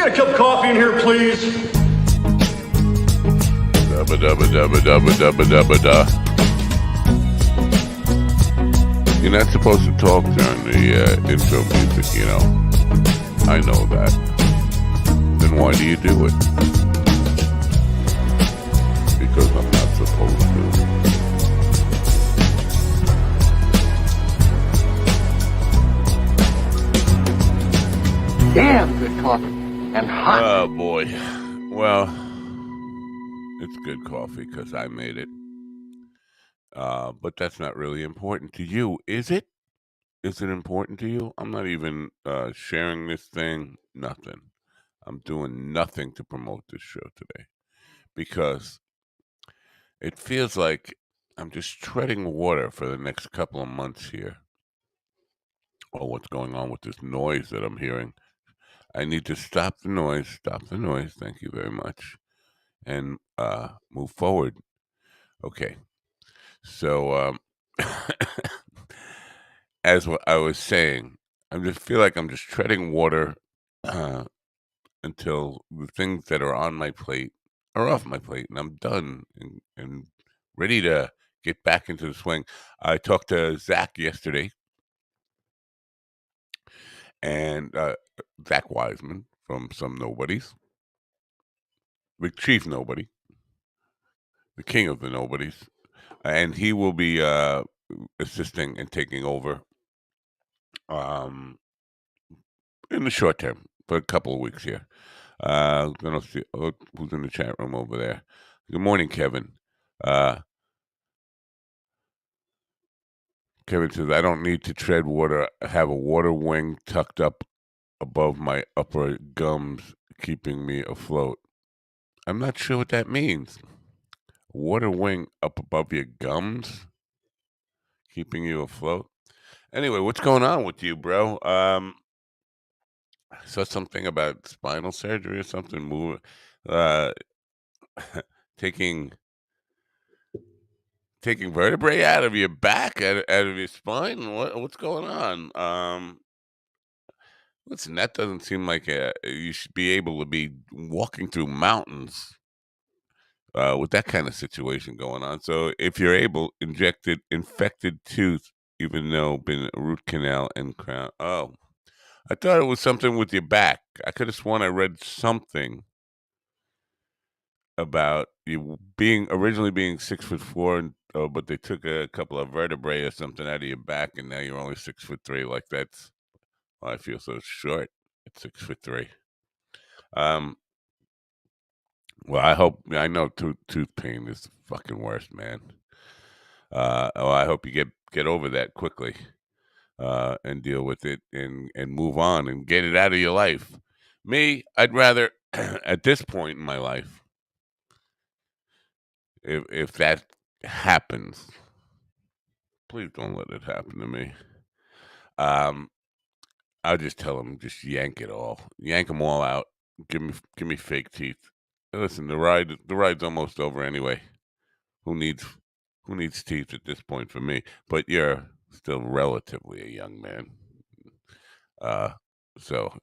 get a cup of coffee in here, please? Dubba dubba dubba dubba dubba dubba da. You're not supposed to talk during the intro music, you know. I know that. Then why do you do it? Because I'm not supposed to. Damn good coffee and hot. Oh boy. Well, it's good coffee because I made it. But that's not really important to you, is it? Is it important to you? I'm not even sharing this thing. Nothing. I'm doing nothing to promote this show today because it feels like I'm just treading water for the next couple of months here. Oh, what's going on with this noise that I'm hearing? I need to stop the noise. Stop the noise. Thank you very much. And move forward. Okay. So, as what I was saying, I just feel like I'm just treading water until the things that are on my plate are off my plate, and I'm done and ready to get back into the swing. I talked to Zach yesterday, and Zach Wiseman from Some Nobodies, the chief nobody, the king of the nobodies, and he will be assisting and taking over in the short term for a couple of weeks here. Gonna see who's in the chat room over there. Good morning, Kevin. Kevin says, I don't need to tread water. I have a water wing tucked up above my upper gums, keeping me afloat. I'm not sure what that means. Water wing up above your gums, keeping you afloat. Anyway, what's going on with you, bro? I saw something about spinal surgery or something. Taking vertebrae out of your back, out of your spine. What's going on? Listen, that doesn't seem like you should be able to be walking through mountains with that kind of situation going on. So if you're able, infected tooth, even though been a root canal and crown. Oh, I thought it was something with your back. I could have sworn I read something about you originally being 6'4", and but they took a couple of vertebrae or something out of your back, and now you're only 6'3". Like that's why I feel so short at 6'3". Well, I know tooth pain is the fucking worst, man. I hope you get over that quickly, and deal with it and move on and get it out of your life. Me, I'd rather at this point in my life, if that happens, please don't let it happen to me. I'll just tell them, just yank them all out. Give me fake teeth. Listen, the ride's almost over anyway. Who needs teeth at this point for me? But you're still relatively a young man. So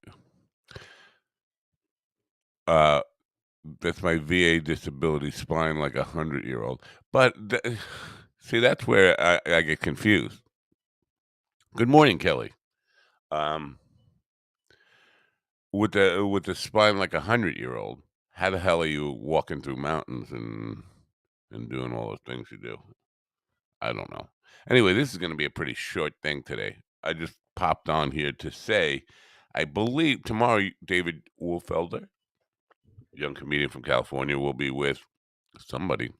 that's my VA disability spine like 100-year-old. But see, that's where I get confused. Good morning, Kelly. With the spine like 100-year-old, how the hell are you walking through mountains and doing all the things you do? I don't know. Anyway, this is going to be a pretty short thing today. I just popped on here to say, I believe tomorrow David Wolfelder, young comedian from California, will be with somebody,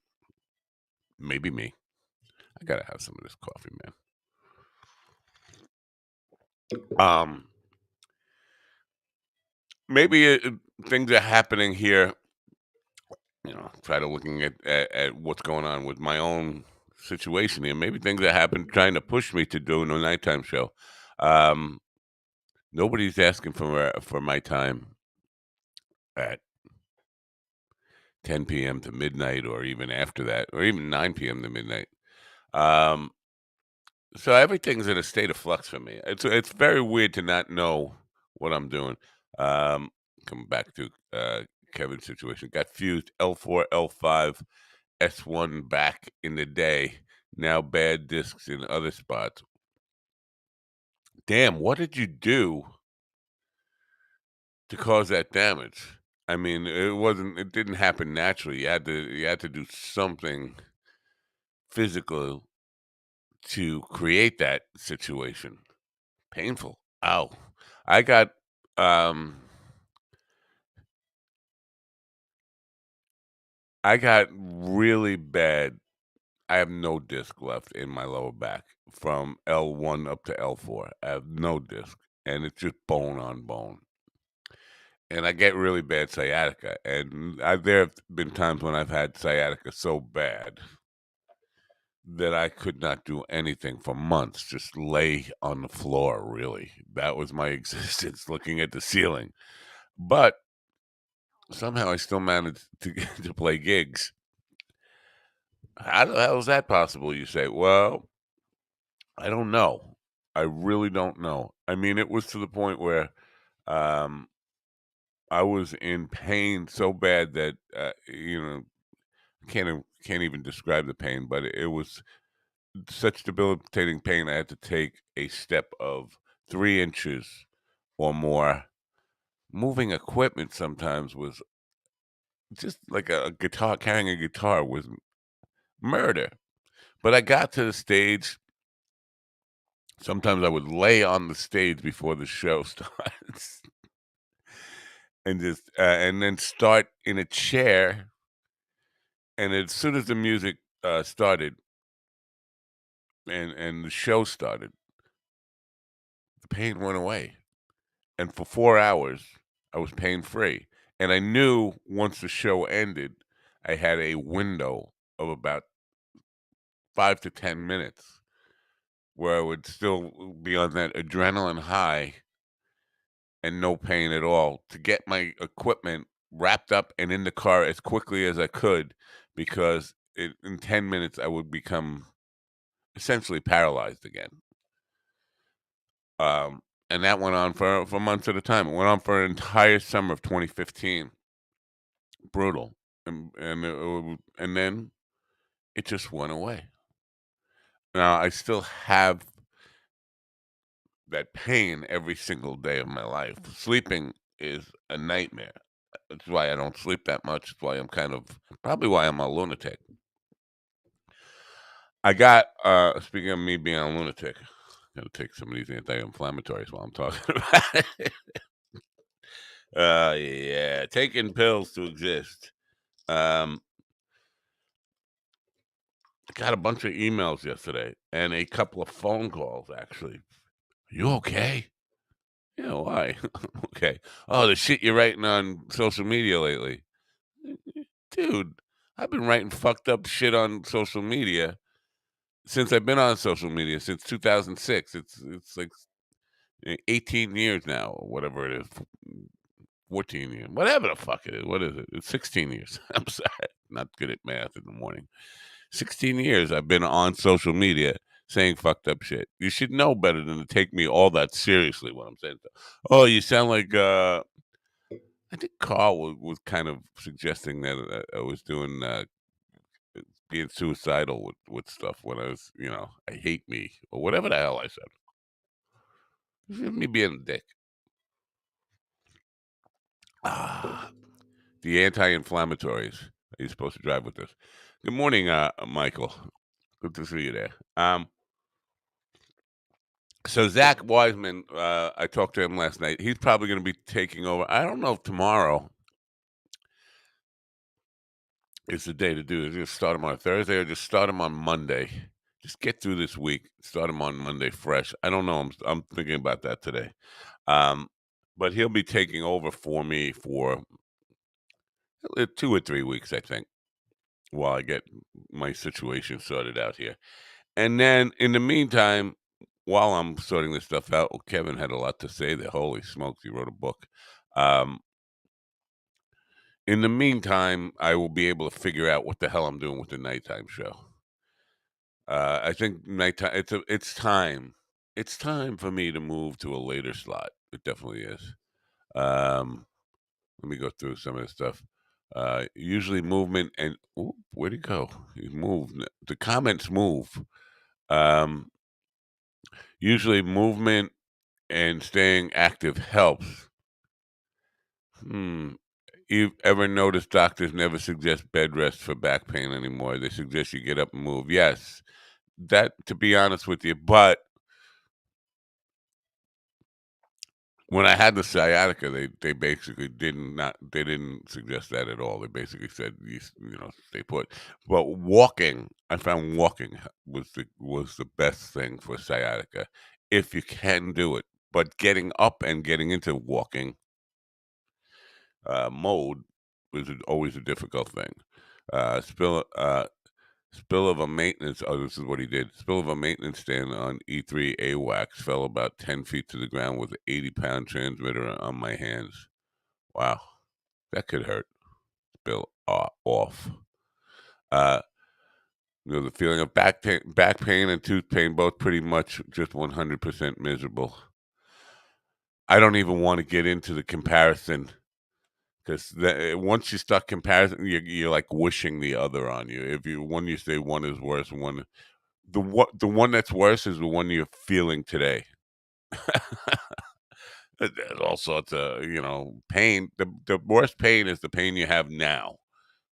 maybe me. I gotta have some of this coffee, man. Maybe things are happening here. You know, try to looking at what's going on with my own situation here. Maybe things that happen trying to push me to do a nighttime show. Nobody's asking for my time at 10 p.m. to midnight, or even after that, or even 9 p.m. to midnight. So everything's in a state of flux for me. It's very weird to not know what I'm doing. come back to Kevin's situation. Got fused L4, L5, S1 back in the day. Now bad discs in other spots. Damn, what did you do to cause that damage? I mean, it didn't happen naturally. You had to do something physical to create that situation. Painful. Ow. I got um I got really bad. I have no disc left in my lower back from L1 up to L4. I have no disc, and it's just bone on bone. And I get really bad sciatica, and there have been times when I've had sciatica so bad that I could not do anything for months, just lay on the floor, really. That was my existence, looking at the ceiling. But somehow I still managed to to play gigs. How the hell is that possible, you say? Well, I don't know. I really don't know. I mean, it was to the point where um, I was in pain so bad that can't even describe the pain, but it was such debilitating pain. I had to take a step of 3 inches or more. Moving equipment sometimes was just like a guitar. Carrying a guitar was murder. But I got to the stage. Sometimes I would lay on the stage before the show starts and just and then start in a chair. And as soon as the music started and the show started, the pain went away. And for 4 hours, I was pain free. And I knew once the show ended, I had a window of about 5 to 10 minutes where I would still be on that adrenaline high and no pain at all to get my equipment wrapped up and in the car as quickly as I could because in 10 minutes I would become essentially paralyzed again. And that went on for months at a time. It went on for an entire summer of 2015. Brutal. And then it just went away. Now I still have that pain every single day of my life. Sleeping is a nightmare. That's why I don't sleep that much. It's why I'm probably why I'm a lunatic. I got speaking of me being a lunatic, gotta take some of these anti-inflammatories while I'm talking about it. Yeah, taking pills to exist. Um, got a bunch of emails yesterday and a couple of phone calls actually. You okay? Yeah, why? Okay. Oh, the shit you're writing on social media lately. Dude, I've been writing fucked up shit on social media since I've been on social media since 2006. It's like 18 years now or whatever it is. 14 years. Whatever the fuck it is. What is it? It's 16 years. I'm sorry. Not good at math in the morning. 16 years I've been on social media saying fucked up shit. You should know better than to take me all that seriously when I'm saying, oh, you sound like I think Carl was kind of suggesting that I was doing being suicidal with stuff when I was, I hate me or whatever the hell I said. Me being a dick. Ah, the anti-inflammatories. Are you supposed to drive with this? Good morning, Michael. Good to see you there. So Zach Wiseman, I talked to him last night. He's probably going to be taking over. I don't know if tomorrow is the day to do it. Just start him on a Thursday or just start him on Monday. Just get through this week. Start him on Monday fresh. I don't know. I'm thinking about that today. But he'll be taking over for me for 2 or 3 weeks, I think, while I get my situation sorted out here. And then in the meantime, while I'm sorting this stuff out, Kevin had a lot to say there. Holy smokes, he wrote a book. Um, in the meantime, I will be able to figure out what the hell I'm doing with the nighttime show. I think nighttime. It's time. It's time for me to move to a later slot. It definitely is. Um, Let me go through some of the stuff. Usually movement and where'd he go? He moved. The comments move. Usually movement and staying active helps. You ever notice doctors never suggest bed rest for back pain anymore? They suggest you get up and move. Yes, that, to be honest with you, but when I had the sciatica, they basically didn't suggest that at all. They basically said stay put. But walking, I found walking was the best thing for sciatica if you can do it. But getting up and getting into walking mode was always a difficult thing. Spill of a maintenance. Oh, this is what he did. Spill of a maintenance stand on E3 AWACS fell about 10 feet to the ground with an 80-pound transmitter on my hands. Wow, that could hurt. Spill off. The feeling of back pain and tooth pain, both pretty much just 100% miserable. I don't even want to get into the comparison. Because once you start comparison, you're like wishing the other on you. If you say one is worse, the one that's worse is the one you're feeling today. There's all sorts of pain. The worst pain is the pain you have now.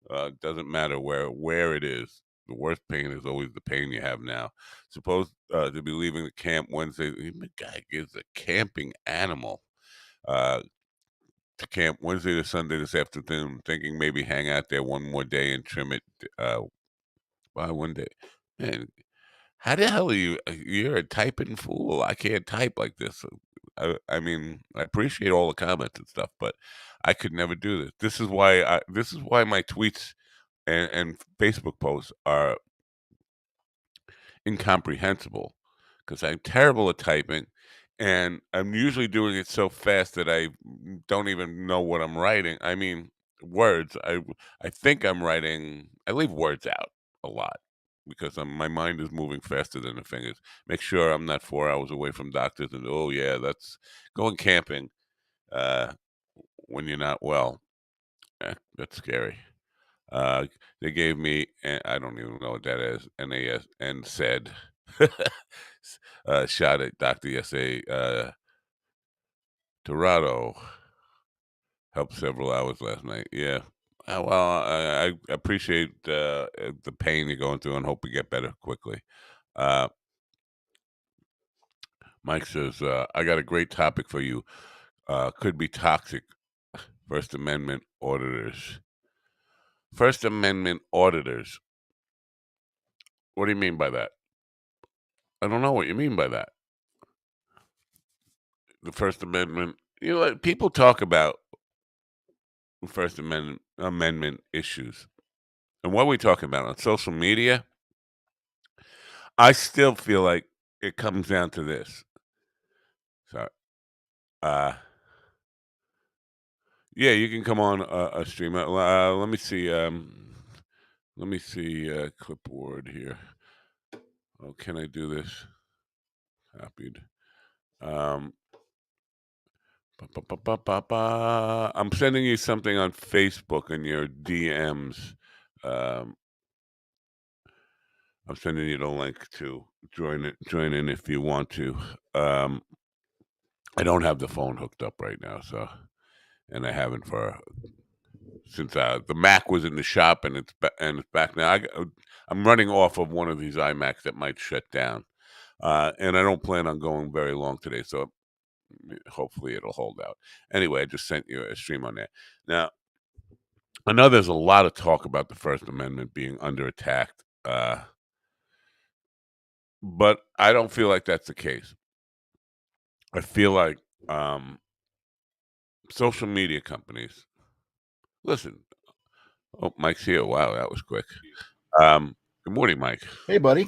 It doesn't matter where it is. The worst pain is always the pain you have now. Supposed to be leaving the camp Wednesday. The guy is a camping animal. To camp Wednesday to Sunday this afternoon, thinking maybe hang out there one more day and trim it by one day. Man, how the hell are you? You're a typing fool. I can't type like this. I mean, I appreciate all the comments and stuff, but I could never do this. This is why my tweets and Facebook posts are incomprehensible, because I'm terrible at typing, and I'm usually doing it so fast that I don't even know what I'm writing. I mean, words. I think I'm writing. I leave words out a lot because my mind is moving faster than the fingers. Make sure I'm not 4 hours away from doctors, and oh yeah, that's going camping when you're not well. That's scary. They gave me, I don't even know what that is, NAS, and said, shot at Dr. S.A. Dorado. Helped several hours last night. Yeah. Well, I appreciate the pain you're going through and hope you get better quickly. Mike says, I got a great topic for you. Could be toxic. First Amendment auditors. First Amendment auditors. What do you mean by that? I don't know what you mean by that. The First Amendment. People talk about First Amendment issues. And what are we talking about on social media? I still feel like it comes down to this. So, yeah, you can come on a stream. Let me see. Let me see clipboard here. Oh, can I do this? Copied. I'm sending you something on Facebook in your DMs. I'm sending you the link to join in if you want to. I don't have the phone hooked up right now, and I haven't since the Mac was in the shop and it's back now. I'm running off of one of these iMacs that might shut down, and I don't plan on going very long today, so hopefully it'll hold out. Anyway, I just sent you a stream on that. Now, I know there's a lot of talk about the First Amendment being under attack, but I don't feel like that's the case. I feel like social media companies. Listen, oh, Mike's here. Wow, that was quick. Good morning, Mike. Hey, buddy.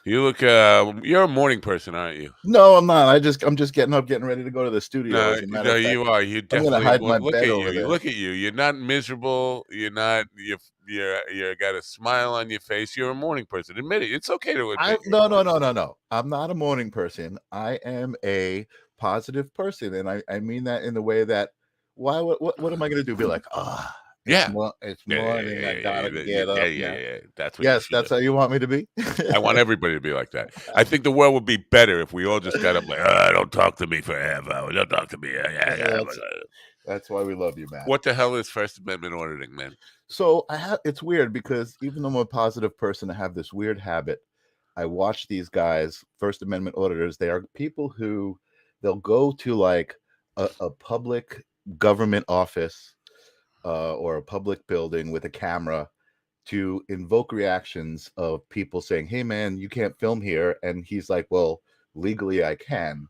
You look. You're a morning person, aren't you? No, I'm not. I'm just getting up, getting ready to go to the studio. No, As a matter of fact, you are. You definitely. I'm gonna hide my look bed at over you. there. Look at you. You're not miserable. You're not. You're got a smile on your face. You're a morning person. Admit it. It's okay to admit. No. I'm not a morning person. I am a positive person, and I mean that in the way that Why? What am I going to do? Be like, ah, Yeah. it's Yeah, yeah, morning. yeah, I yeah, gotta yeah, get yeah, up yeah, now. yeah. That's what you Yes, should that's do. how you want me to be. I want everybody to be like that. I think the world would be better if we all just got up like, don't talk to me for a half hour. Don't talk to me. That's why we love you, man. What the hell is First Amendment auditing, man? So it's weird because even though I'm a positive person, I have this weird habit. I watch these guys, First Amendment auditors. They are people who they'll go to like a public government office or a public building with a camera to invoke reactions of people saying, "Hey, man, you can't film here," and he's like, "Well, legally, I can."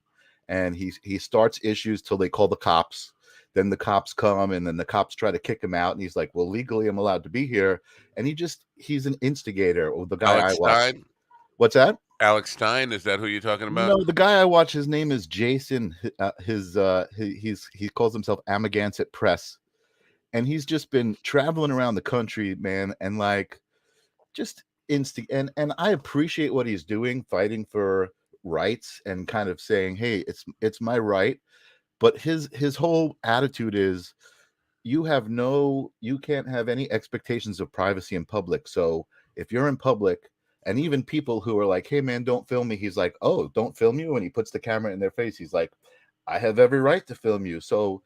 And he starts issues till they call the cops. Then the cops come, and then the cops try to kick him out, and he's like, "Well, legally, I'm allowed to be here." And he's an instigator. Or the guy I Alex watch. Stein? What's that? Alex Stein? Is that who you're talking about? No, the guy I watch, his name is Jason. He calls himself Amagansett Press, and he's just been traveling around the country, man, and like just and I appreciate what he's doing, fighting for rights and kind of saying, "Hey, it's my right." But his whole attitude is you can't have any expectations of privacy in public. So if you're in public, and even people who are like, "Hey man, don't film me," he's like, "Oh, don't film you," and he puts the camera in their face. He's like, "I have every right to film you." So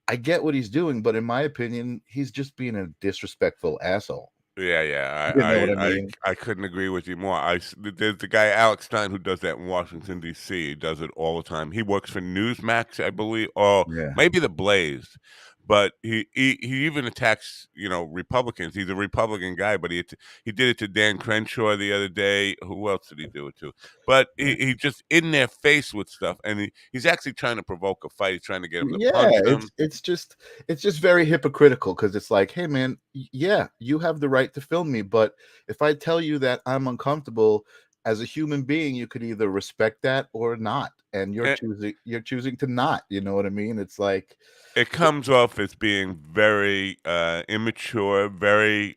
I get what he's doing, but in my opinion, he's just being a disrespectful asshole. Yeah, yeah. You know what I mean? I couldn't agree with you more. There's the guy Alex Stein who does that in Washington D.C. He does it all the time. He works for Newsmax, I believe, or Yeah. maybe the Blaze. But he even attacks Republicans. He's a Republican guy, but he did it to Dan Crenshaw the other day. Who else did he do it to? But he just in their face with stuff, and he's actually trying to provoke a fight. He's trying to get him to Yeah, punch them. it's just very hypocritical because it's like, hey man, yeah, you have the right to film me, but if I tell you that I'm uncomfortable as a human being, you could either respect that or not, and Eh, you're choosing to not. You know what I mean? It's like, It comes off as being very immature, very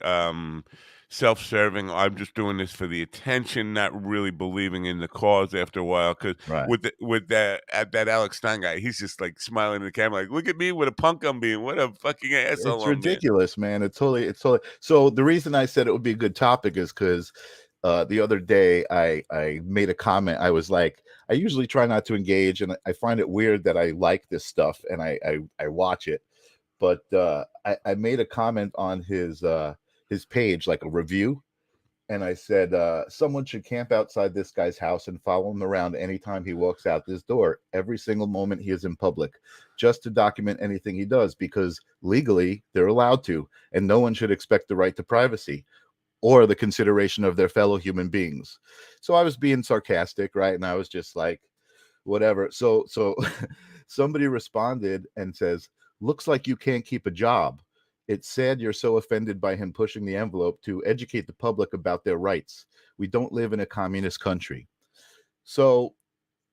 self-serving. I'm just doing this for the attention, not really believing in the cause after a while. Because right. with that Alex Stein guy, he's just like smiling at the camera, like, "Look at me, what a punk I'm being, what a fucking asshole It's I'm being." ridiculous, man. It's totally. So the reason I said it would be a good topic is because the other day I made a comment. I was like, I usually try not to engage, and I find it weird that I like this stuff and I watch it. But I made a comment on his page, like a review, and I said someone should camp outside this guy's house and follow him around anytime he walks out this door, every single moment he is in public, just to document anything he does, because legally they're allowed to, and no one should expect the right to privacy or the consideration of their fellow human beings. So I was being sarcastic, right? And I was just like, whatever. So somebody responded and says, "Looks like you can't keep a job. It's sad you're so offended by him pushing the envelope to educate the public about their rights. We don't live in a communist country." So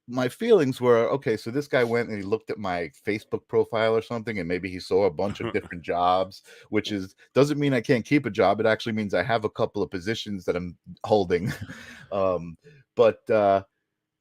my feelings were, okay, so this guy went and he looked at my Facebook profile or something, and maybe he saw a bunch of different jobs, which doesn't mean I can't keep a job. It actually means I have a couple of positions that I'm holding. um, but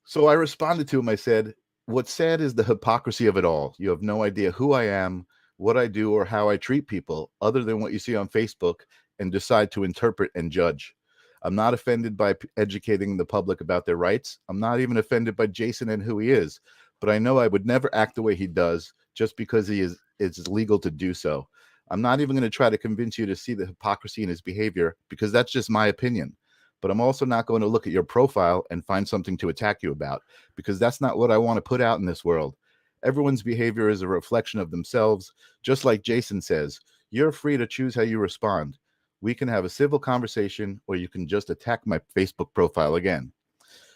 So I responded to him. I said, "What's sad is the hypocrisy of it all. You have no idea who I am, what I do, or how I treat people, other than what you see on Facebook, and decide to interpret and judge. I'm not offended by educating the public about their rights. I'm not even offended by Jason and who he is, but I know I would never act the way he does just because it's legal to do so. I'm not even going to try to convince you to see the hypocrisy in his behavior, because that's just my opinion. But I'm also not going to look at your profile and find something to attack you about, because that's not what I want to put out in this world. Everyone's behavior is a reflection of themselves. Just like Jason says, you're free to choose how you respond. We can have a civil conversation, or you can just attack my Facebook profile again."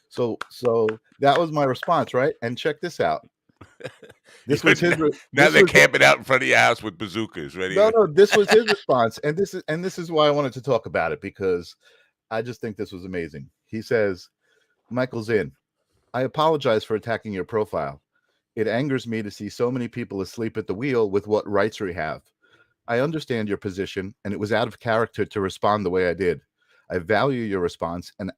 So that was my response, right? And check this out. This was his. Now This they're was camping out in front of your house with bazookas, ready? no. This was his response, and this is why I wanted to talk about it, because I just think this was amazing. He says, "Michael Zinn, I apologize for attacking your profile. It angers me to see so many people asleep at the wheel with what rights we have. I understand your position, and it was out of character to respond the way I did. I value your response, and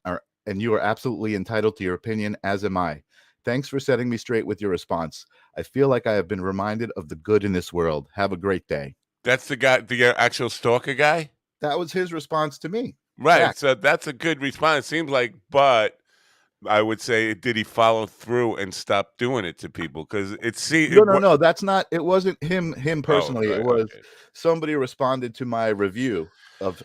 you are absolutely entitled to your opinion, as am I. Thanks for setting me straight with your response. I feel like I have been reminded of the good in this world. Have a great day. That's the guy, the actual stalker guy? That was his response to me. Right. Back. So that's a good response. Seems like, but I would say, did he follow through and stop doing it to people? Because No. That's not. It wasn't him Oh, personally. It right. was Okay. somebody responded to my review of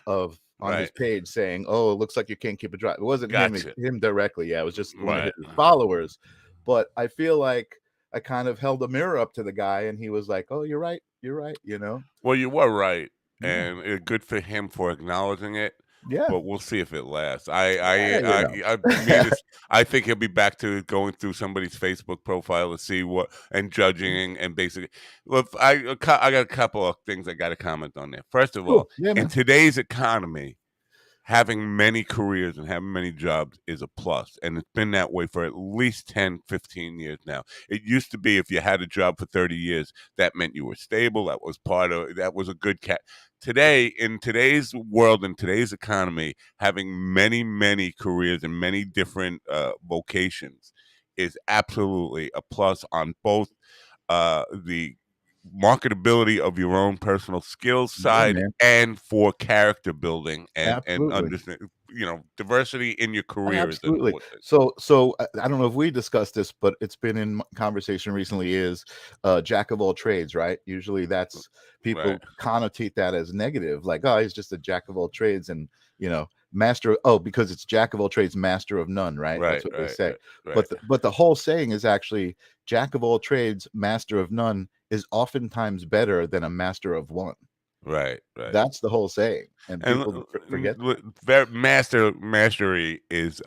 on his Right. page saying, "Oh, it looks like you can't keep a drive." It wasn't Gotcha. him directly. Yeah, it was just one of Right. his followers. But I feel like I kind of held a mirror up to the guy, and he was like, "Oh, you're right. You're right." You know? Well, you were right, Yeah. and good for him for acknowledging it. Yeah. But we'll see if it lasts. Yeah. You know. I mean, I think he'll be back to going through somebody's Facebook profile to see what and judging and basically. Look, I got a couple of things I got to comment on there. First of all, Cool. Yeah, in man. today's economy, having many careers and having many jobs is a plus, and it's been that way for at least 10, 15 years now. It used to be if you had a job for 30 years, that meant you were stable. That was a good cat. Today, in today's world, in today's economy, having many careers and many different vocations is absolutely a plus on both the marketability of your own personal skills Yeah, side man. and for character building and Absolutely. understand, diversity in your career is Absolutely. important. So I don't know if we discussed this, but it's been in conversation recently. Is jack of all trades, right? Usually, that's Right, people connotate that as negative, like, oh, he's just a jack of all trades, and master. Oh, because it's jack of all trades, master of none, right? That's right, what they right, say. right, right, But the whole saying is actually jack of all trades, master of none is oftentimes better than a master of one. right, right. That's the whole saying, and And people forget that. mastery is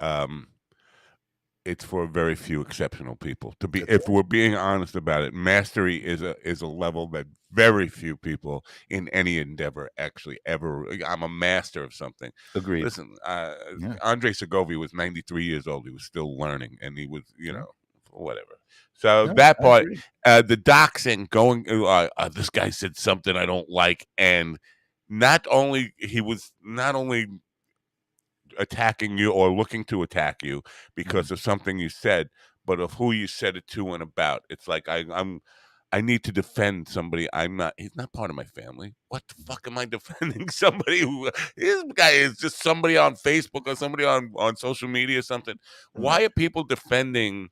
it's for very few exceptional people. That's If right. we're being honest about it, mastery is a level that very few people in any endeavor actually ever. I'm a master of something. Agreed. Listen, Yeah. Andre Segovia was 93 years old. He was still learning, and he was, Yeah. whatever. So No, that I part, agree. the doxing, going, this guy said something I don't like, and he was not only attacking you or looking to attack you because Mhm. of something you said, but of who you said it to and about. It's like I need to defend somebody. He's not part of my family. What the fuck am I defending somebody who this guy is just somebody on Facebook or somebody on social media or something? Right. Why are people defending?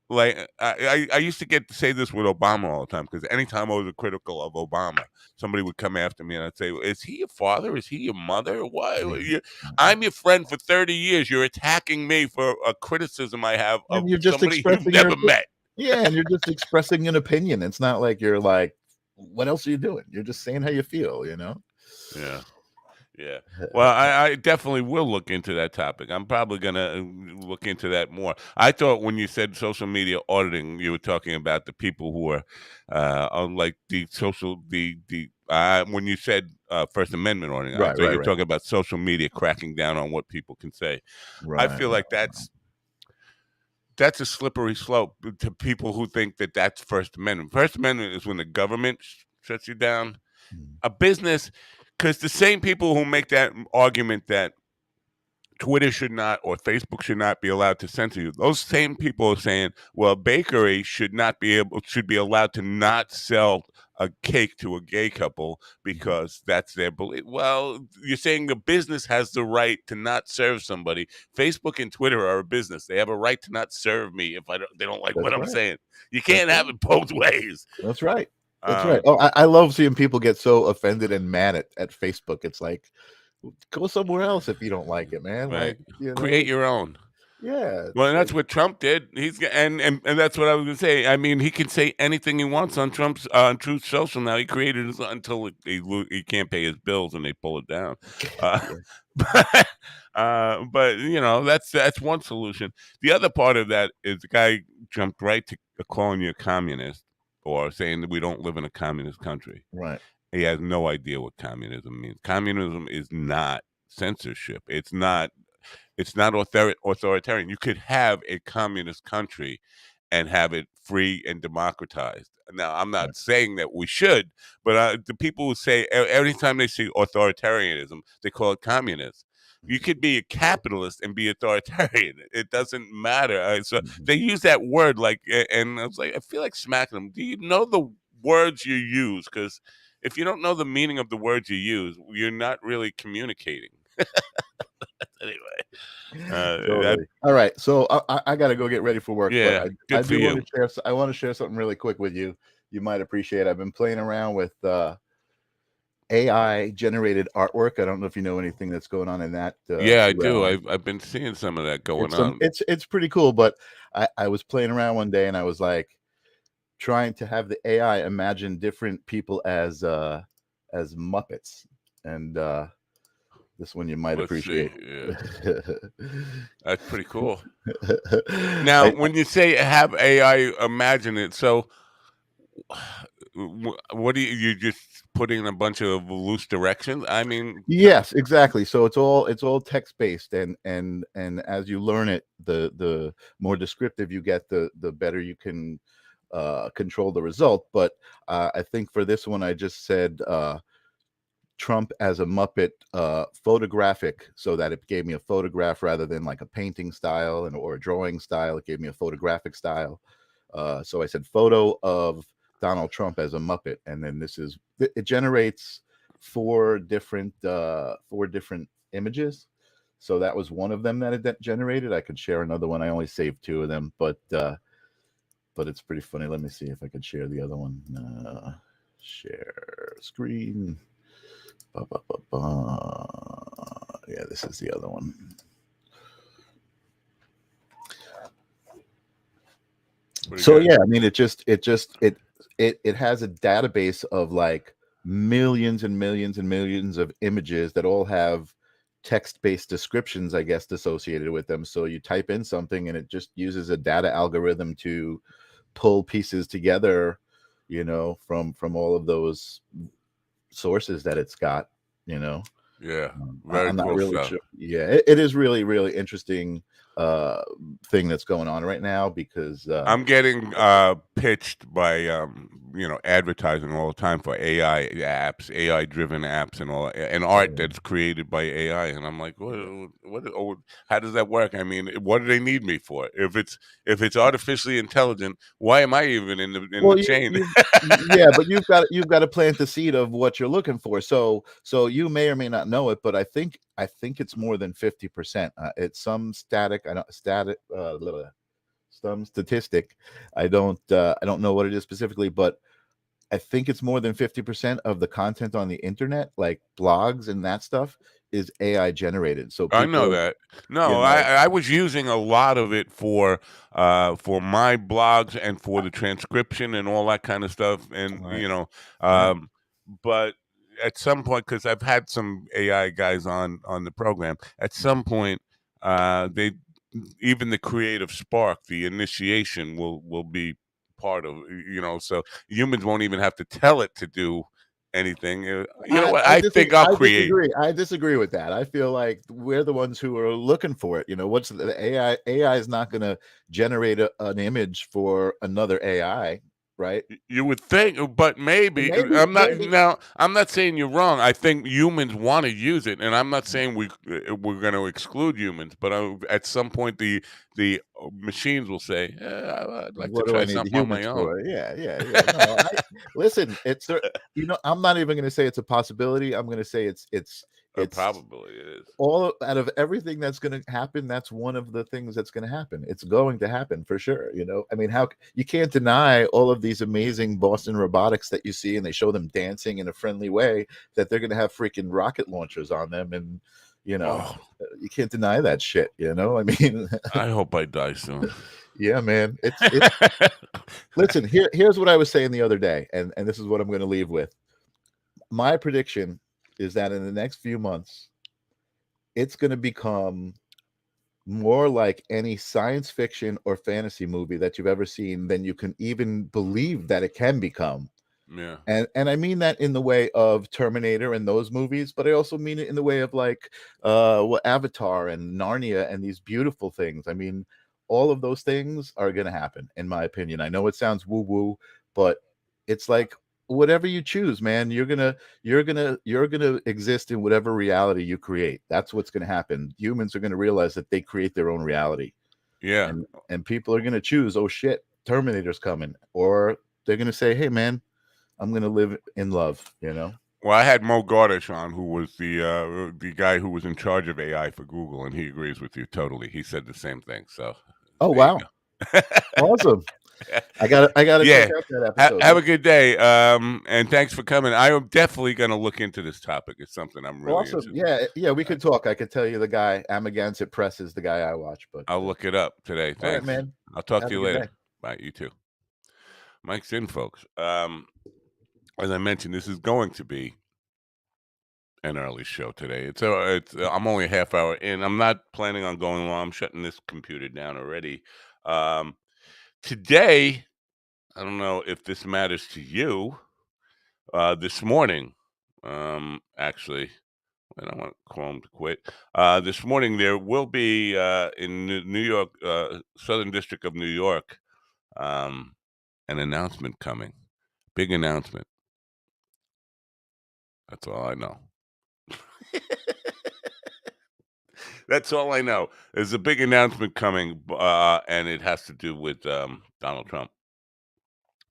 Like I used to get to say this with Obama all the time because anytime I was critical of Obama, somebody would come after me and I'd say, "Is he your father? Is he your mother? Why? Yeah. I'm your friend for 30 years. You're attacking me for a criticism I have And of you're just somebody you've expressing never met." yeah, and you're just expressing an opinion. It's not like you're like, what else are you doing? You're just saying how you feel, you know? Yeah. Yeah. Well, I definitely will look into that topic. I'm probably gonna look into that more. I thought when you said social media auditing, you were talking about the people who are on like the social the when you said First Amendment auditing, I Right, thought you right, were right. talking about social media cracking down on what people can say. I Right, feel right. like that's a slippery slope to people who think that that's First Amendment. First Amendment is when the government shuts you down. Mm. A business, because the same people who make that argument that Twitter should not or Facebook should not be allowed to censor you. Those same people are saying, well, a bakery should be allowed to not sell a cake to a gay couple Mhm. because that's their belief. Well, you're saying the business has the right to not serve somebody. Facebook and Twitter are a business. They have a right to not serve me if they don't like what That's I'm right. saying. You That's can't have right. it both ways. That's right. That's right. Um, Oh, I love seeing people get so offended and mad at Facebook. It's like, go somewhere else if you don't like it, man. right. Like, Create your own. yeah, Well, it's and like, that's what Trump did. And that's what I was going to say. I mean, he can say anything he wants on Trump's on Truth Social now. He created his until he can't pay his bills and they pull it down. Uh, yeah, but but that's one solution. The other part of that is the guy jumped right to calling you a communist or saying that we don't live in a communist country. right. He has no idea what communism means. Communism is not censorship. It's not authoritarian. You could have a communist country and have it free and democratized. Now, I'm Right. not saying that we should, but the people who say every time they see authoritarianism, they call it communist. You could be a capitalist and be authoritarian. It doesn't matter. So they use that word and I was like, I feel like smacking them. Do you know the words you use? Because if you don't know the meaning of the words you use, you're not really communicating. Anyway, Totally. All right, so I got to go get ready for work, but yeah, I good for do want you. to share. I want to share something really quick with you. You might appreciate. I've been playing around with AI generated artwork. I don't know if you know anything that's going on in that Yeah, I do. realm. I've been seeing some of that going It's on. it's pretty cool. But I was playing around one day and I was like trying to have the AI imagine different people as Muppets, and this one you might Let's see. appreciate. Yeah, that's pretty cool. Now, I, when you say have AI imagine it, so what do you just putting a bunch of loose directions? I mean, Yes, exactly. So it's all text based, and as you learn it, the more descriptive you get, the better you can control the result. But I think for this one, I just said Trump as a Muppet, photographic, so that it gave me a photograph rather than like a painting style or a drawing style. It gave me a photographic style. So I said photo of Donald Trump as a Muppet, and then it generates four different images. So that was one of them that it generated. I could share another one. I only saved two of them, but it's pretty funny. Let me see if I could share the other one. Share screen. Ba, ba, ba, ba. Yeah, this is the other one. So good. yeah, I mean, it has a database of like millions and millions and millions of images that all have text-based descriptions, I guess, associated with them. So you type in something and it just uses a data algorithm to pull pieces together, from all of those sources that it's got, you know. Yeah, very I'm not cool really stuff. sure. Yeah, it is really, really interesting thing that's going on right now because I'm getting pitched by advertising all the time for AI apps, AI driven apps, and all, and art that's created by AI. And I'm like, how does that work? I mean, what do they need me for? If it's artificially intelligent, why am I even in the well, chain? yeah, but you've got to plant the seed of what you're looking for. So you may or may not know it, but I think it's more than 50%. It's some some statistic. I don't know what it is specifically, but I think it's more than 50% of the content on the internet, like blogs and that stuff, is AI generated. So I know people, that. you No, know, I was using a lot of it for my blogs and for the transcription and all that kind of stuff. And right, right. um, but at some point, because I've had some AI guys on the program, at some point, they even the creative spark, the initiation will be part of so humans won't even have to tell it to do anything. You know what? I think I'll create. I disagree with that. I feel like we're the ones who are looking for it. What's the AI? AI is not going to generate an image for another AI, right? You would think, but maybe Maybe. I'm not saying you're wrong. I think humans want to use it, and I'm not saying we're going to exclude humans. But at some point, the machines will say, "I'd like to What do I try need the something on my humans own." for? Yeah, yeah, yeah. No, listen. I'm not even going to say it's a possibility. I'm going to say it's Probably it is. all out of everything that's going to happen. That's one of the things that's going to happen. It's going to happen for sure. I mean, how you can't deny all of these amazing Boston robotics that you see, and they show them dancing in a friendly way, that they're going to have freaking rocket launchers on them, and Oh, you can't deny that shit. I mean, I hope I die soon. yeah, man. It's Listen, here's what I was saying the other day, and this is what I'm going to leave with. My prediction is that in the next few months, it's going to become more like any science fiction or fantasy movie that you've ever seen than you can even believe that it can become. Yeah. And I mean that in the way of Terminator and those movies, but I also mean it in the way of like Avatar and Narnia and these beautiful things. I mean, all of those things are going to happen, in my opinion. I know it sounds woo woo, but it's like whatever you choose, man, you're gonna exist in whatever reality you create. That's what's gonna happen. Humans are gonna realize that they create their own reality, Yeah. and people are gonna choose, oh shit, Terminator's coming, or they're gonna say, hey man, I'm gonna live in love. Well, I had Mo Gardish on, who was the guy who was in charge of AI for Google, and he agrees with you totally. He said the same thing. So Oh there you wow, go. awesome. I gotta check Yeah. out that episode. Have a good day. And thanks for coming. I am definitely going to look into this topic. It's something I'm really Awesome. interested in. Yeah, we could talk. I could tell you the guy Amagansett Press is the guy I watch. But I'll look it up today. all right, Thanks. man. I'll talk Have to a you good later. day. Bye. You too. Mike's in, folks. As I mentioned, this is going to be an early show today. I'm only a half hour in. I'm not planning on going long. I'm shutting this computer down already. Um, Today, I don't know if this matters to you. This morning, actually, I don't want Chrome to quit. This morning, there will be in New York, Southern District of New York, um, an announcement coming. Big announcement. That's all I know. That's all I know. There's a big announcement coming, and it has to do with Donald Trump.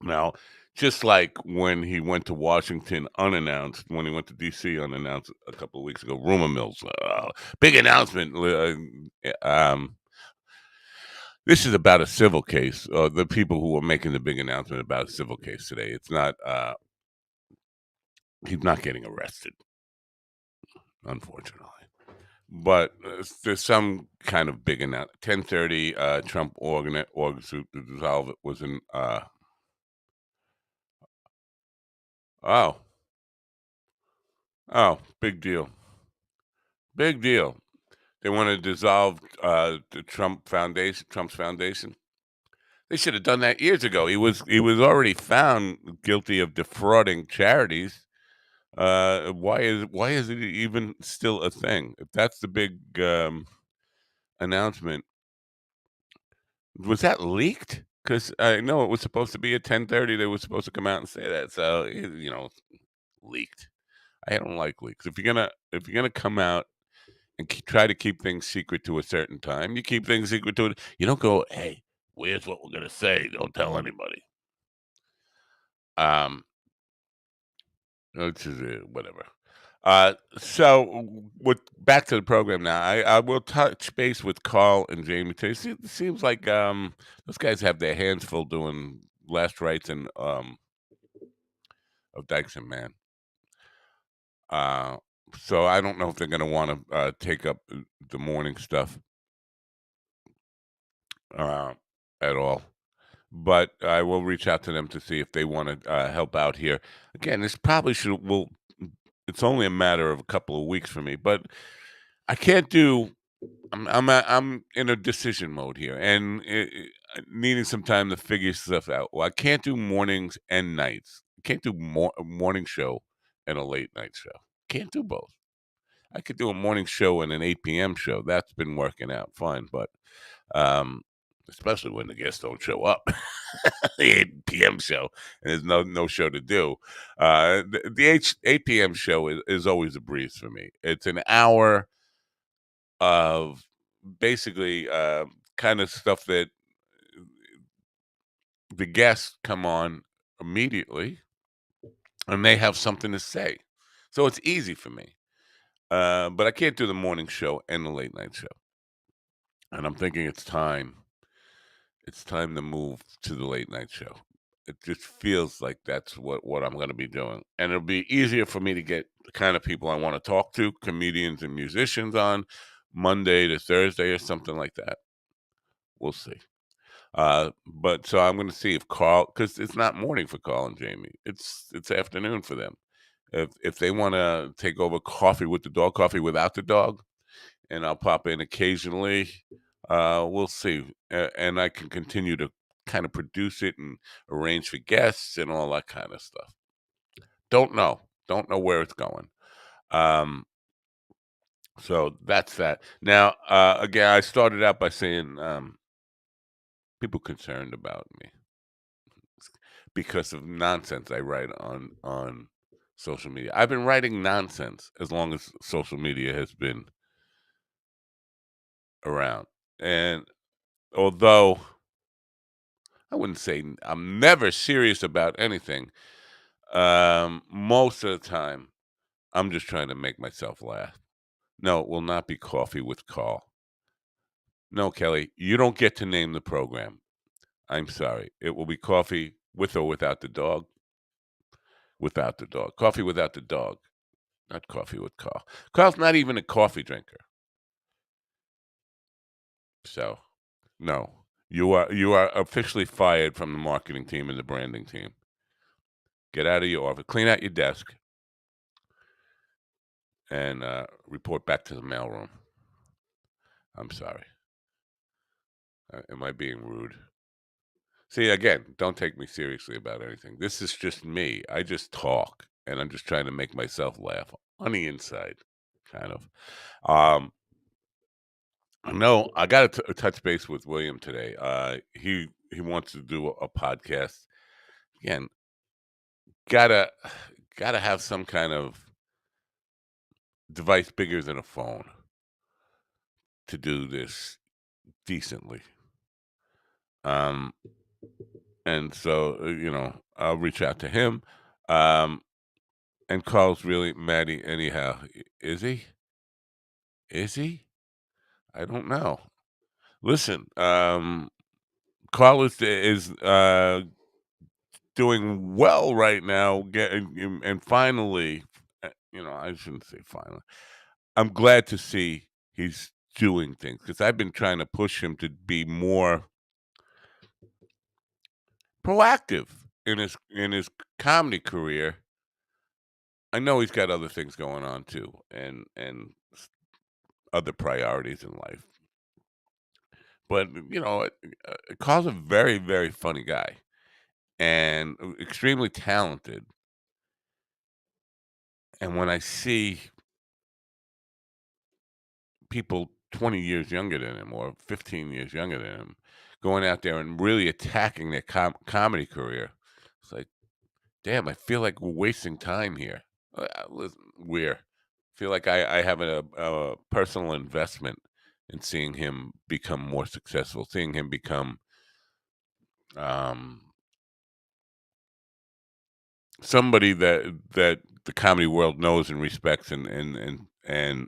Now, just like when he went to Washington unannounced, when he went to D.C. unannounced a couple of weeks ago, rumor mills, big announcement. This is about a civil case. The people who are making the big announcement about a civil case today. It's not. He's not getting arrested, unfortunately. But there's some kind of big announcement. 10:30. Trump organ to dissolve it was in. Oh, big deal. Big deal. They want to dissolve the Trump's foundation. They should have done that years ago. He was already found guilty of defrauding charities. Why is it even still a thing? If that's the big announcement, was that leaked? Because I know it was supposed to be at 10:30. They were supposed to come out and say that. So leaked. I don't like leaks. If you're gonna come out and try to keep things secret to a certain time. You keep things secret to it. You don't go, hey, where's what we're gonna say? Don't tell anybody. Um, which is whatever. So with back to the program now. I will touch base with Carl and Jamie today. It seems like those guys have their hands full doing last rites and of Dykes and Man. Uh, so I don't know if they're gonna want to take up the morning stuff uh, at all. But I will reach out to them to see if they want to help out here. Again, this probably should will. It's only a matter of a couple of weeks for me, but I can't do. I'm in a decision mode here, and needing some time to figure stuff out. Well, I can't do mornings and nights. I can't do a morning show and a late night show. Can't do both. I could do a morning show and an 8 p.m. show. That's been working out fine, but um, especially when the guests don't show up. The 8 p.m. show, and there's no show to do. The 8 p.m. show is always a breeze for me. It's an hour of basically kind of stuff that the guests come on immediately, and they have something to say. So it's easy for me. But I can't do the morning show and the late night show. And I'm thinking it's time. It's time to move to the late night show. It just feels like that's what I'm going to be doing. And it'll be easier for me to get the kind of people I want to talk to, comedians and musicians on Monday to Thursday or something like that. We'll see. But so I'm going to see if Carl, because it's not morning for Carl and Jamie. It's afternoon for them. If they want to take over coffee with the dog, coffee without the dog, and I'll pop in occasionally. We'll see, and I can continue to kind of produce it and arrange for guests and all that kind of stuff. Don't know where it's going. Um, so that's that. Now, again, I started out by saying people concerned about me. because of nonsense I write on social media. I've been writing nonsense as long as social media has been around. And although I wouldn't say I'm never serious about anything, most of the time I'm just trying to make myself laugh. No, it will not be Coffee with Carl. No, Kelly, you don't get to name the program. I'm sorry. It will be Coffee with or without the dog. Without the dog. Coffee without the dog. Not Coffee with Carl. Carl's not even a coffee drinker. So, no. You are officially fired from the marketing team and the branding team. Get out of your office. Clean out your desk. And report back to the mailroom. I'm sorry. Am I being rude? See, again, don't take me seriously about anything. This is just me. I just talk, and I'm just trying to make myself laugh on the inside, kind of. Um, no, I got to touch base with William today. He wants to do a podcast. Again, gotta gotta have some kind of device bigger than a phone to do this decently. Um, and so I'll reach out to him. Um, and Carl's really Maddie anyhow. Is he? Is he? I don't know. Listen, Carl is doing well right now, getting and finally, I shouldn't say finally. I'm glad to see he's doing things because I've been trying to push him to be more proactive in his comedy career. I know he's got other things going on too, and other priorities in life. But Carl's a very, very funny guy and extremely talented. And when I see people 20 years younger than him or 15 years younger than him going out there and really attacking their comedy career, it's like, damn, I feel like we're wasting time here. Listen, we're feel like I have a personal investment in seeing him become more successful, seeing him become um, somebody that the comedy world knows and respects and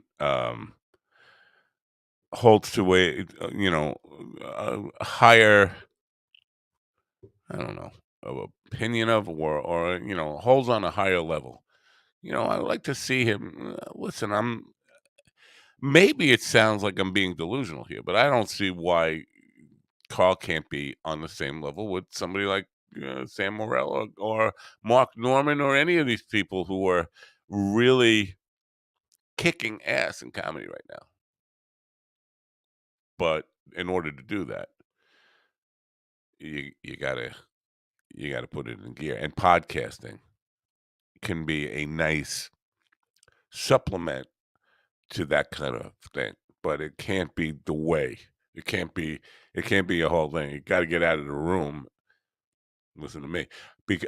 holds to a higher, I don't know, of opinion of, or holds on a higher level. I like to see him. Listen, maybe it sounds like I'm being delusional here, but I don't see why Carl can't be on the same level with somebody like Sam Morril or Mark Norman or any of these people who are really kicking ass in comedy right now. But in order to do that, you gotta put it in gear. And podcasting can be a nice supplement to that kind of thing, but it can't be the way. It can't be a whole thing. You got to get out of the room. Listen to me, because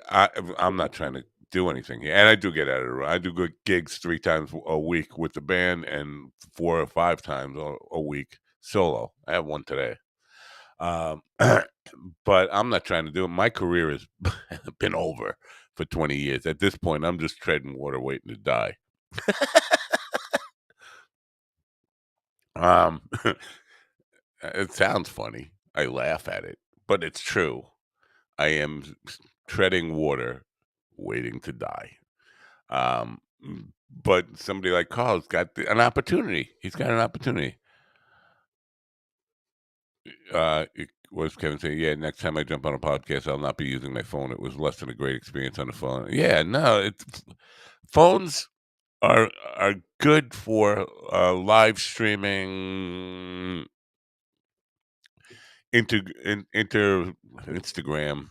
I'm not trying to do anything here, and I do get out of the room. I do good gigs 3 times a week with the band, and 4 or 5 times a week solo. I have one today. Um, but I'm not trying to do it. My career has been over for 20 years. At this point, I'm just treading water, waiting to die. Um, it sounds funny. I laugh at it, but it's true. I am treading water, waiting to die. But somebody like Carl's got an opportunity. He's got an opportunity. What does Kevin say? Yeah, next time I jump on a podcast, I'll not be using my phone. It was less than a great experience on the phone. Yeah, no, phones are good for live streaming, inter Instagram,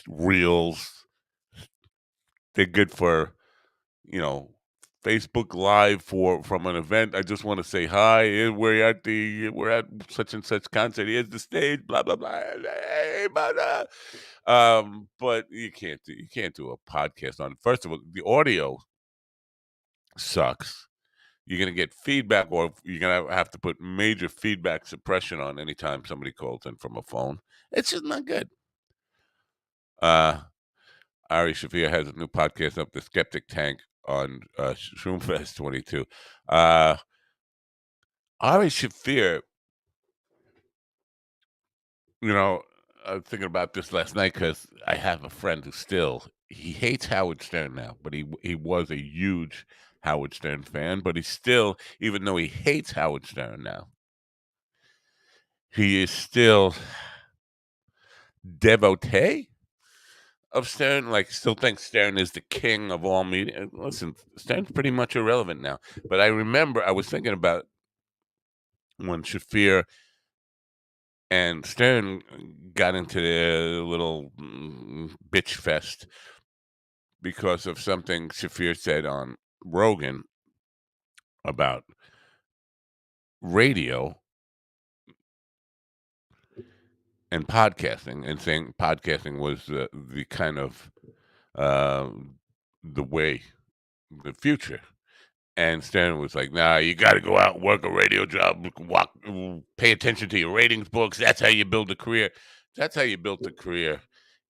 reels. They're good for you know Facebook Live from an event. I just want to say hi. We're at such and such concert. Here's the stage. Blah blah blah. Hey, but you can't do a podcast on it. First of all, the audio sucks. You're gonna get feedback, or you're gonna have to put major feedback suppression on anytime somebody calls in from a phone. It's just not good. Ari Shafir has a new podcast up, The Skeptic Tank, on Shroomfest 22. Ari Shafir, I was thinking about this last night because I have a friend who he hates Howard Stern now, but he was a huge Howard Stern fan, but he still, even though he hates Howard Stern now, he is still devotee of Stern, like still thinks Stern is the king of all media. Listen, Stern's pretty much irrelevant now. But I remember I was thinking about when Shafir and Stern got into their little bitch fest because of something Shafir said on Rogan about radio and podcasting, and saying podcasting was the kind of uh, the way, the future. And Stern was like, "Nah, you got to go out and work a radio job, pay attention to your ratings books. That's how you build a career." That's how you built a career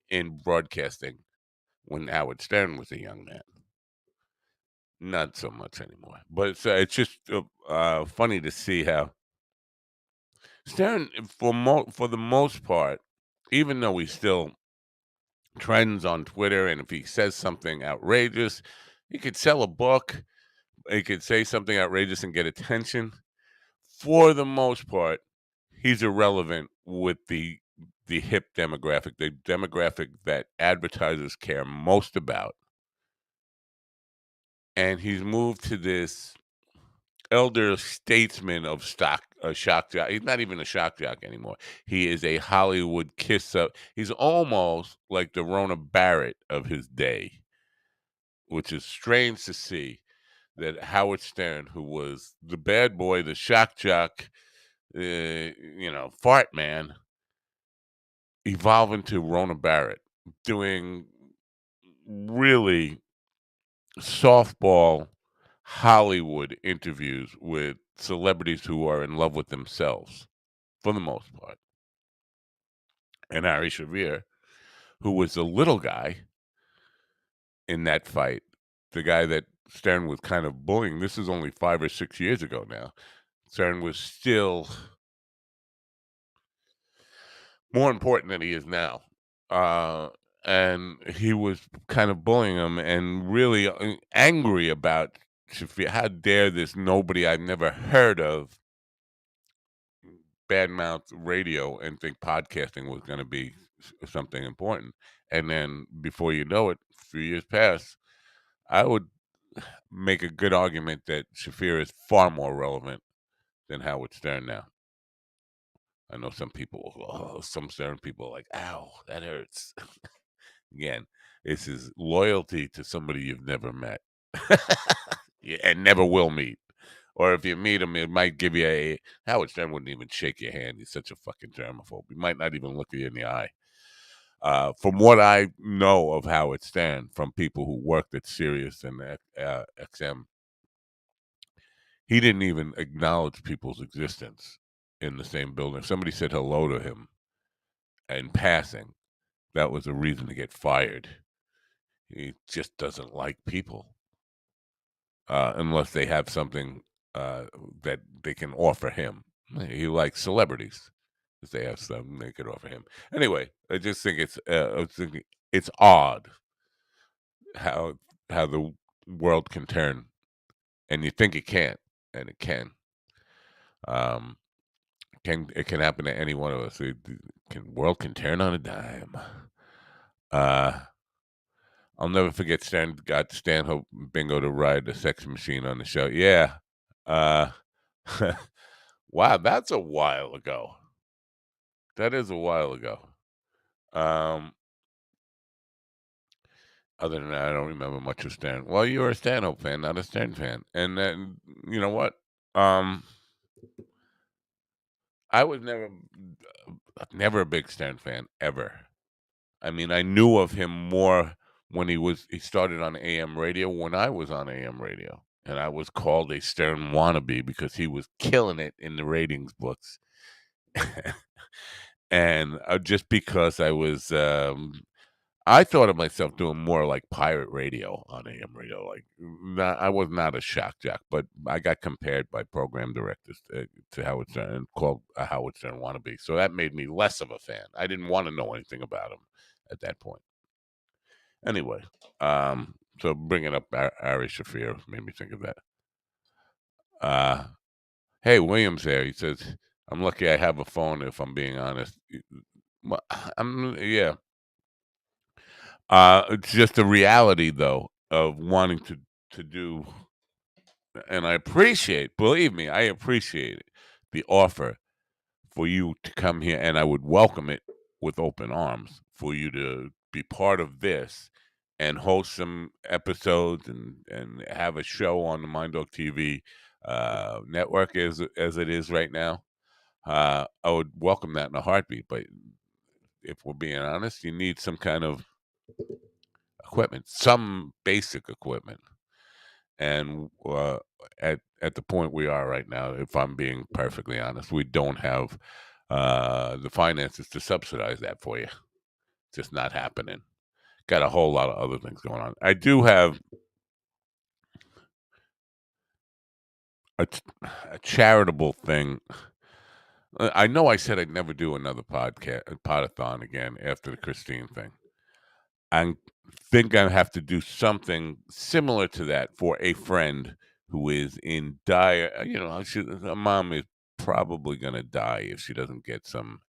in broadcasting when Howard Stern was a young man. Not so much anymore. But it's just funny to see how Stern, for the most part, even though he still trends on Twitter, and if he says something outrageous, he could sell a book. He could say something outrageous and get attention. For the most part, he's irrelevant with the hip demographic, the demographic that advertisers care most about. And he's moved to this elder statesman of shock jock. He's not even a shock jock anymore. He is a Hollywood kiss up. He's almost like the Rona Barrett of his day, which is strange to see that Howard Stern, who was the bad boy, the shock jock, fart man, evolve into Rona Barrett, doing really softball Hollywood interviews with celebrities who are in love with themselves, for the most part. And Ari Shavir, who was the little guy in that fight, the guy that Stern was kind of bullying. This is only 5 or 6 years ago now. Stern was still more important than he is now. And he was kind of bullying him and really angry about Shafir. How dare this nobody I've never heard of badmouth radio and think podcasting was going to be something important. And then before you know it, a few years pass, I would make a good argument that Shafir is far more relevant than Howard Stern now. I know some Stern people are like, ow, that hurts. Again, this is loyalty to somebody you've never met and never will meet. Or if you meet him, it might give you Howard Stern wouldn't even shake your hand. He's such a fucking germaphobe. He might not even look you in the eye. From what I know of Howard Stern, from people who worked at Sirius and XM, he didn't even acknowledge people's existence in the same building. If somebody said hello to him in passing, that was a reason to get fired. He just doesn't like people unless they have something that they can offer him. He likes celebrities because they have something they could offer him. Anyway, I just think it's odd how the world can turn, and you think it can't, and it can. It can happen to any one of us. World can turn on a dime. I'll never forget Stan got Stanhope Bingo to ride the sex machine on the show. Yeah. Uh, wow, that's a while ago. That is a while ago. Other than that, I don't remember much of Stan. Well, you're a Stanhope fan, not a Stern fan. And then, you know what? I was never a big Stern fan, ever. I mean, I knew of him more when he started on AM radio when I was on AM radio. And I was called a Stern wannabe because he was killing it in the ratings books. And just because I thought of myself doing more like pirate radio on AM radio. Like, I was not a shock jock, but I got compared by program directors to Howard Stern and called a Howard Stern wannabe. So that made me less of a fan. I didn't want to know anything about him at that point. Anyway, so bringing up Ari Shafir made me think of that. Hey, William's there. He says, "I'm lucky I have a phone. If I'm being honest, yeah." It's just a reality, though, of wanting to do, and I appreciate, believe me, I appreciate it, the offer for you to come here, and I would welcome it with open arms for you to be part of this and host some episodes and have a show on the Mind Dog TV network as it is right now. I would welcome that in a heartbeat, but if we're being honest, you need some kind of equipment, some basic equipment. And at the point we are right now, if I'm being perfectly honest, we don't have the finances to subsidize that for you. Just not happening. Got a whole lot of other things going on. I do have a charitable thing. I know I said I'd never do another podathon again after the Christine thing. I think I have to do something similar to that for a friend who is in dire. Her mom is probably going to die if she doesn't get some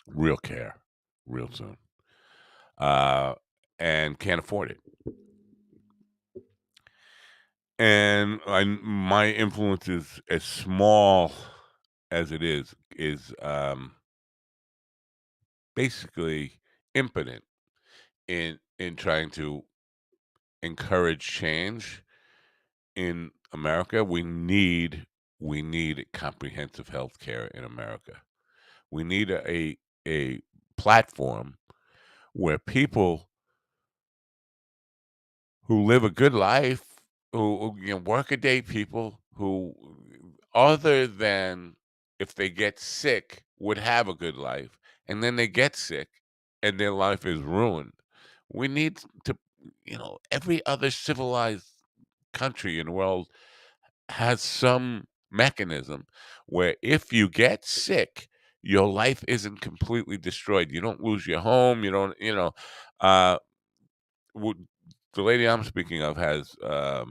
real care real soon, and can't afford it. And my influence is as small as it is basically impotent in trying to encourage change in America. We need comprehensive health care in America. We need a platform where people who live a good life, who workaday people who, other than if they get sick, would have a good life, and then they get sick, and their life is ruined. We need to, every other civilized country in the world has some mechanism where if you get sick, your life isn't completely destroyed. You don't lose your home. You don't, uh, the lady I'm speaking of has, I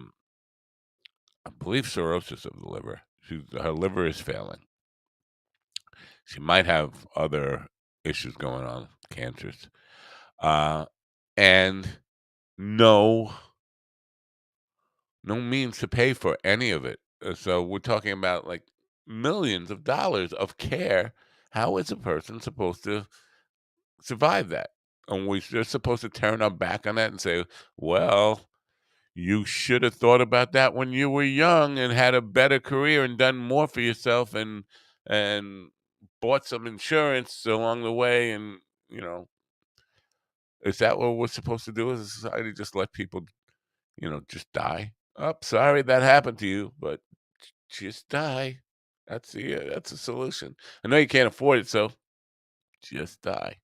believe, cirrhosis of the liver. Her liver is failing. She might have other issues going on, cancers, and no means to pay for any of it. So we're talking about like millions of dollars of care. How is a person supposed to survive that? And we're supposed to turn our back on that and say, well, you should have thought about that when you were young and had a better career and done more for yourself and bought some insurance along the way. And, is that what we're supposed to do as a society? Just let people, just die? Oh, sorry that happened to you, but just die. That's a solution. I know you can't afford it, so just die.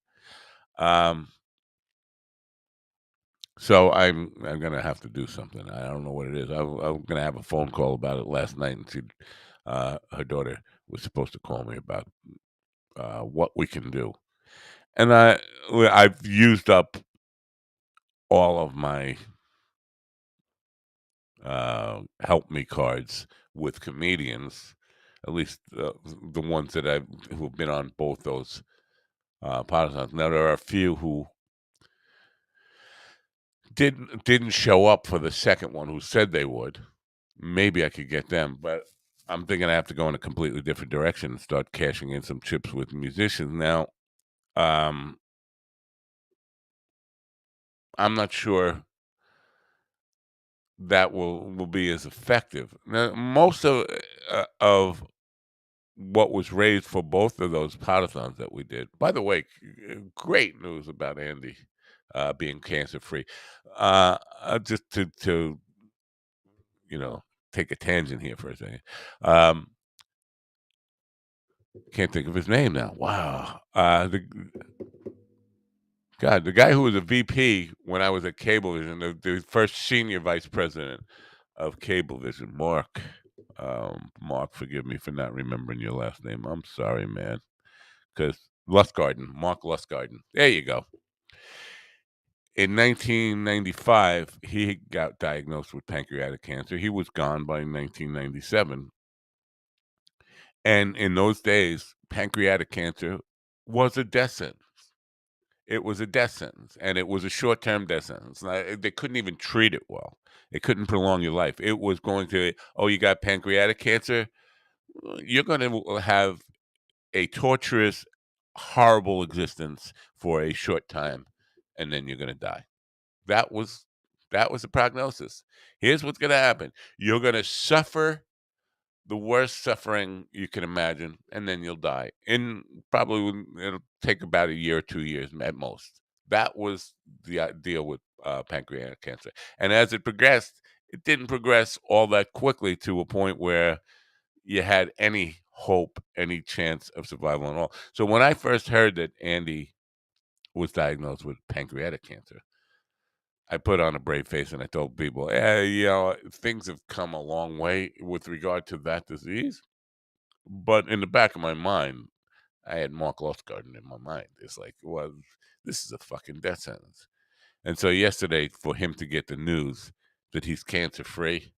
So I'm gonna have to do something. I don't know what it is. I'm gonna have a phone call about it last night, and her daughter was supposed to call me about what we can do. And I've used up all of my help me cards with comedians, at least the ones who've been on both those podcasts. Now there are a few who didn't show up for the second one who said they would. Maybe I could get them, but I'm thinking I have to go in a completely different direction and start cashing in some chips with musicians. Now, I'm not sure that will be as effective. Now, most of what was raised for both of those partisans that we did. By the way, great news about Andy being cancer free. Just to take a tangent here for a second. Can't think of his name now. Wow. The guy who was a VP when I was at Cablevision, the first senior vice president of Cablevision, Mark. Mark, forgive me for not remembering your last name. I'm sorry, man. Because Mark Lustgarten. There you go. In 1995, he got diagnosed with pancreatic cancer. He was gone by 1997. And in those days, pancreatic cancer was a death sentence. It was a death sentence, and it was a short-term death sentence. They couldn't even treat it well. It couldn't prolong your life. It was going to, oh, you got pancreatic cancer? You're going to have a torturous, horrible existence for a short time, and then you're going to die. That was the prognosis. Here's what's going to happen. You're going to suffer the worst suffering you can imagine, and then you'll die. It'll take about a year or 2 years at most. That was the deal with pancreatic cancer. And as it progressed, it didn't progress all that quickly to a point where you had any hope, any chance of survival at all. So when I first heard that Andy was diagnosed with pancreatic cancer, I put on a brave face and I told people, things have come a long way with regard to that disease. But in the back of my mind, I had Mark Lustgarten in my mind. It's like, well, this is a fucking death sentence. And so yesterday, for him to get the news that he's cancer free,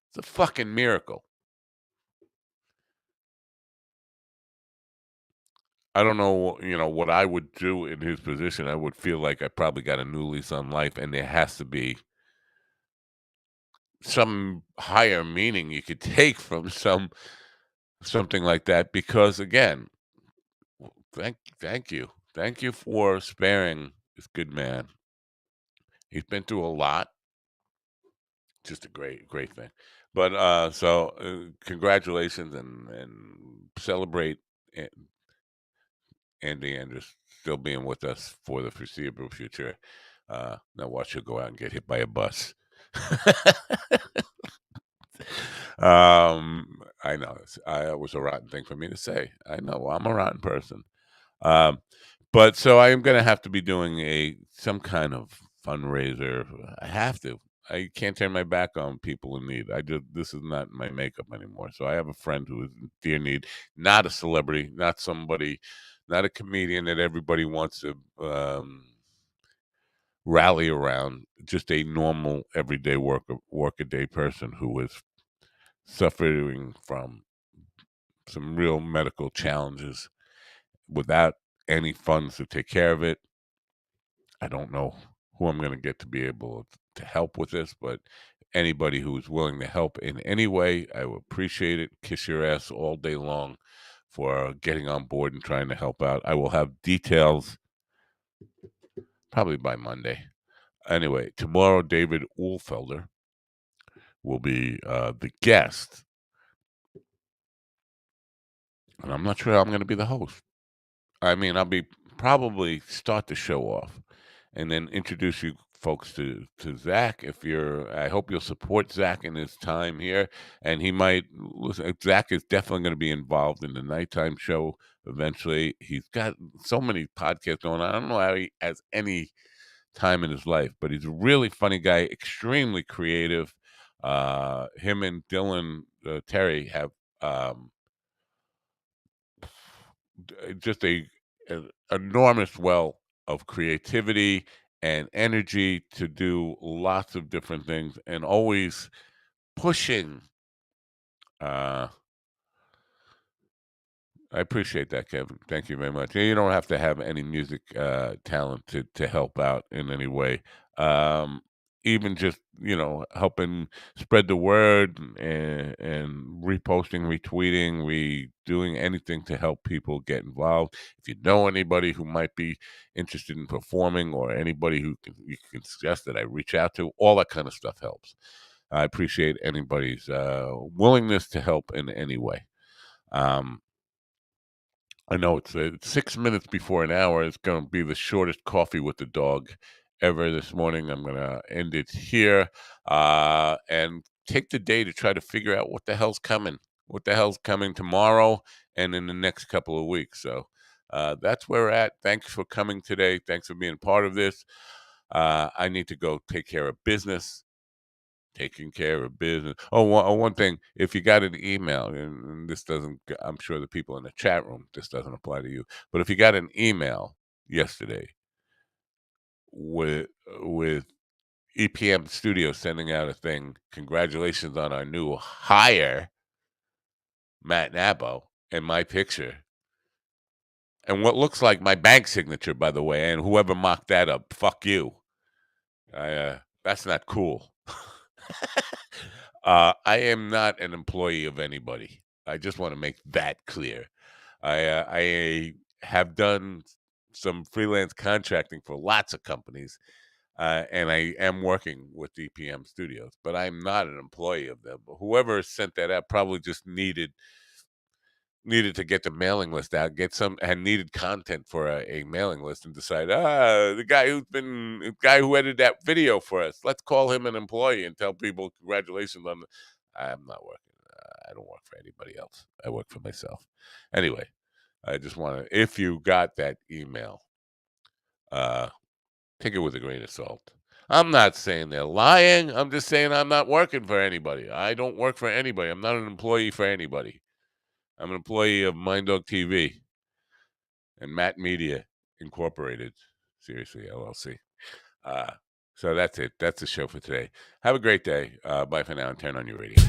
it's a fucking miracle. I don't know, what I would do in his position. I would feel like I probably got a new lease on life, and there has to be some higher meaning you could take from something like that. Because again, thank you, thank you for sparing this good man. He's been through a lot. Just a great thing. But congratulations and celebrate Andy Andrews still being with us for the foreseeable future. Now watch you go out and get hit by a bus. I know it was a rotten thing for me to say. I know I'm a rotten person. Um, but so I am going to have to be doing some kind of fundraiser. I have to. I can't turn my back on people in need. This is not my makeup anymore. So I have a friend who is in dear need, not a celebrity, not somebody, not a comedian that everybody wants to rally around. Just a normal, everyday work-a-day person who is suffering from some real medical challenges without any funds to take care of it. I don't know who I'm going to get to be able to help with this, but anybody who is willing to help in any way, I will appreciate it. Kiss your ass all day long for getting on board and trying to help out. I will have details probably by Monday. Anyway, tomorrow, David Ulfelder will be the guest. And I'm not sure I'm going to be the host. I mean, I'll be probably start the show off and then introduce you folks to Zach. I hope you'll support Zach in his time here. And he might listen. Zach is definitely going to be involved in the nighttime show eventually. He's got so many podcasts going on. I don't know how he has any time in his life, but he's a really funny guy, extremely creative. Him and Dylan Terry have just an enormous well of creativity and energy to do lots of different things and always pushing. I appreciate that, Kevin. Thank you very much. You don't have to have any music talent to help out in any way. even just, helping spread the word and reposting, retweeting, doing anything to help people get involved. If you know anybody who might be interested in performing, or anybody who you can suggest that I reach out to, all that kind of stuff helps. I appreciate anybody's willingness to help in any way. I know it's 6 minutes before an hour. It's going to be the shortest coffee with the dog ever this morning. I'm going to end it here and take the day to try to figure out what the hell's coming. What the hell's coming tomorrow and in the next couple of weeks. So that's where we're at. Thanks for coming today. Thanks for being part of this. I need to go take care of business. Taking care of business. Oh, one thing. If you got an email, and this doesn't, I'm sure the people in the chat room, this doesn't apply to you. But if you got an email yesterday with EPM Studio sending out a thing, congratulations on our new hire, Matt Nabo, and my picture, and what looks like my bank signature, by the way, and whoever mocked that up, fuck you. That's not cool. I am not an employee of anybody. I just want to make that clear. I have done some freelance contracting for lots of companies, and I am working with DPM Studios, but I'm not an employee of them. Whoever sent that out probably just needed to get the mailing list out, and needed content for a mailing list, and decide, the guy who edited that video for us, let's call him an employee and tell people congratulations on I'm not working. I don't work for anybody else. I work for myself. Anyway, I just want to, if you got that email, take it with a grain of salt. I'm not saying they're lying. I'm just saying I'm not working for anybody. I don't work for anybody. I'm not an employee for anybody. I'm an employee of Mind Dog TV and Matt Media Incorporated, seriously, LLC. So that's it. That's the show for today. Have a great day. Bye for now, and turn on your radio.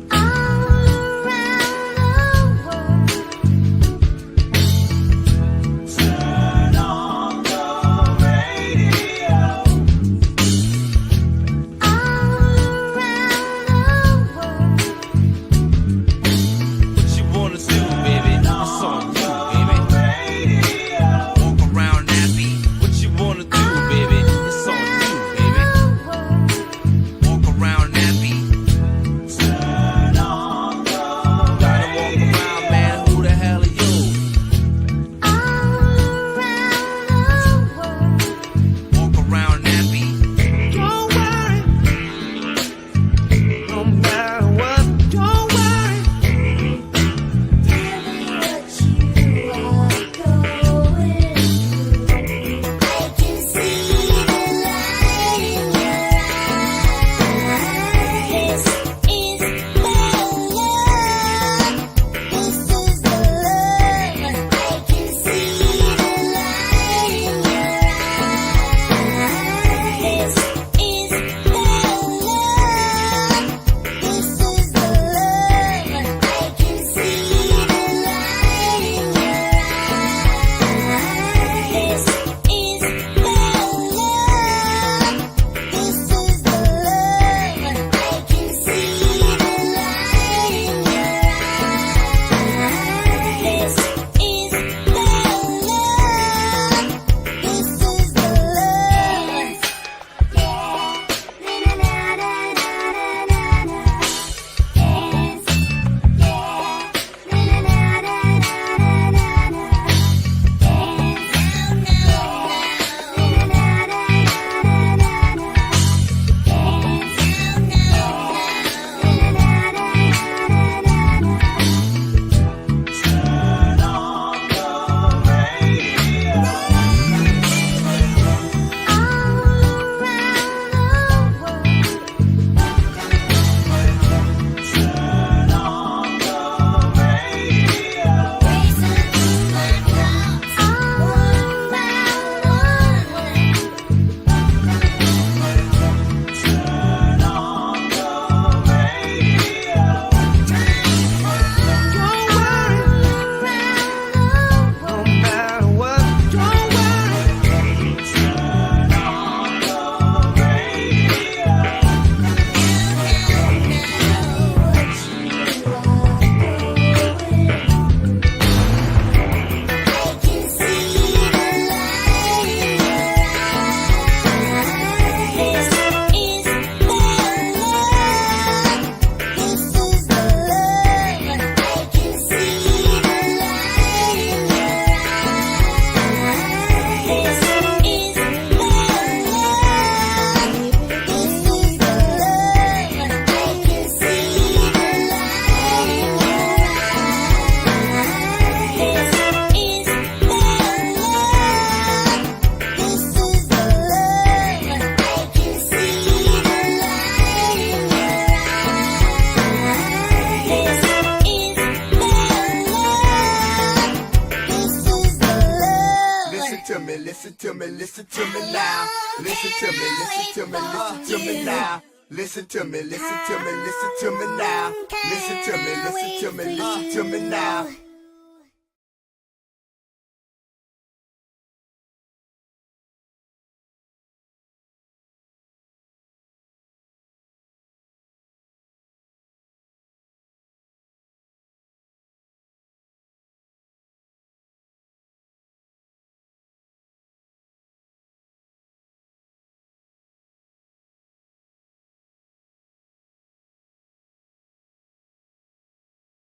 I listen to me, listen to me, listen to me now. Listen to me, listen to me, listen to me now. Listen to me, listen to me, listen to me now.